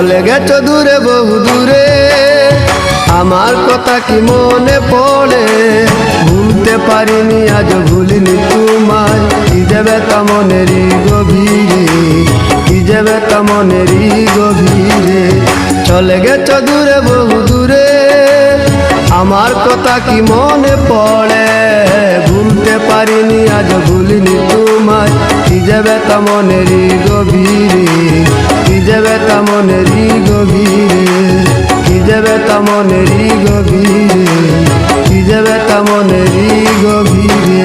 চলে গেছো দূরে বহু দূরে, আমার কথা কি মনে পড়ে? ভুলতে পারিনি আজ ভুলিনি তোমায়, কি যাবে তা মনেরই গভীরে, কি যাবে তা মনেরই গভীরে। চলে গেছো দূরে বহু দূরে, আমার কথা কি মনে পড়ে? ভুলতে পারিনি আজ ভুলিনি তোমায়, কি যাবে তা মনেরই গভীরে, কি যাবে তা মনেরই গভীরে, কি যাবে তা মনেরই গভীরে, কি যাবে তা মনেরই গভীরে।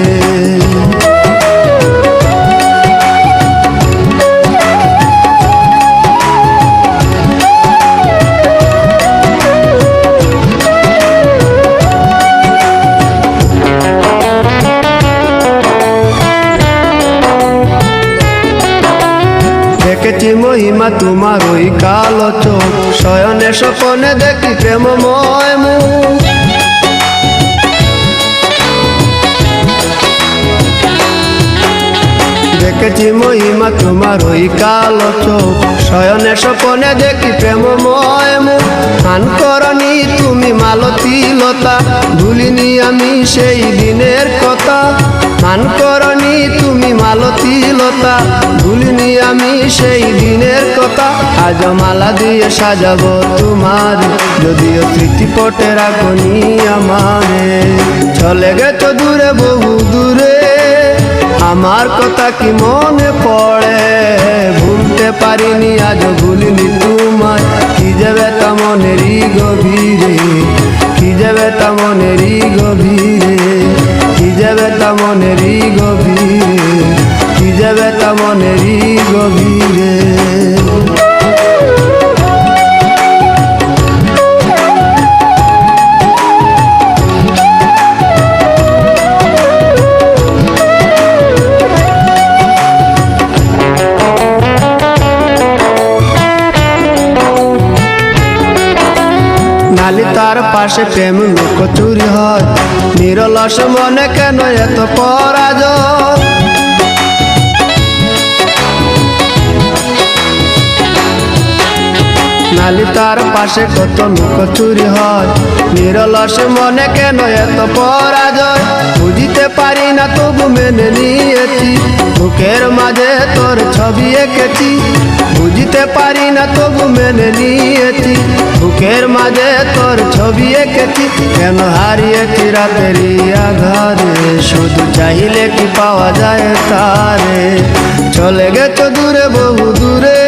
দেখেছি মহিমা তোমার ওই কালো চোখ, শয়নে স্বপনে দেখি প্রেমময় মুখ। দেখেছি মহিমা তোমার ওই কালো চোখ, শয়নে স্বপনে দেখি প্রেমময় মুখ। গান করনি তুমি মালতী লতা, ভুলিনি আমি সেই দিনের কথা। গান করনি তুমি মালতী লতা, ভুলিনি আমি সেই দিনের কথা। আজ মালা দিয়ে সাজাবো তোমার, যদিও স্মৃতিপটে রাখনি আমারে। চলে গেছো দূরে বহু দূরে, আমার কথা কি মনে পড়ে? ভুলতে পারিনি আজ ভুলিনি তোমায়, কি যাবে তা মনেরই গভীরে, কি যাবে তা মনেরই গভীরে, কি যাবে তা মনেরই গভীরে, কি যাবে তা মনেরই গভীরে। নালি তার পাশে প্রেম লুকোচুরি হয়, নিরলস মনে কেন এত পরাজয়? নালি তার পাশে কত লুকোচুরি হয়, নিরলস মনে কেন এত পরাজয়? বুঝিতে পারি না তবু মেনে নিয়েছি, বুকের মাঝে তোর ছবি এঁকেছি। বুঝিতে পারি না তবু মেনে নিয়েছি, বুকের মাঝে তোর ছবি এঁকেছি। কেন হারিয়েছি রাতেরই আধারে, শুধু চাইলে কি পাওয়া যায় তারে? চলে গেছো দূরে বহু দূরে,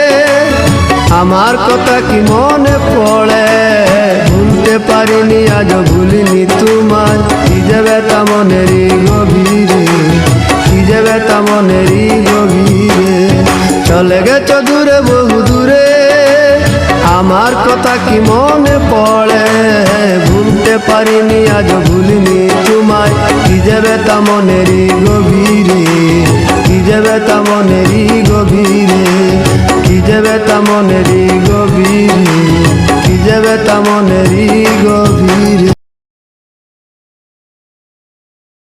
আমার কথা কি মনে পড়ে? ভুলতে পারিনি আজ ভুলিনি তোমায়, কি যাবে তা মনেরই গভীরে, কি যাবে তা মনেরই গভীরে। চলে গেছো দূরে বহু দূরে, আমার কথা কি মনে পড়ে? ভুলতে পারিনি আজ ভুলিনি তোমায়, কি যাবে তা মনেরই গভীরে, কি যাবে তা মনেরই গভীরে, কি যাবে তা মনেরই গভীরে, কি যাবে তা মনেরই গভীরে।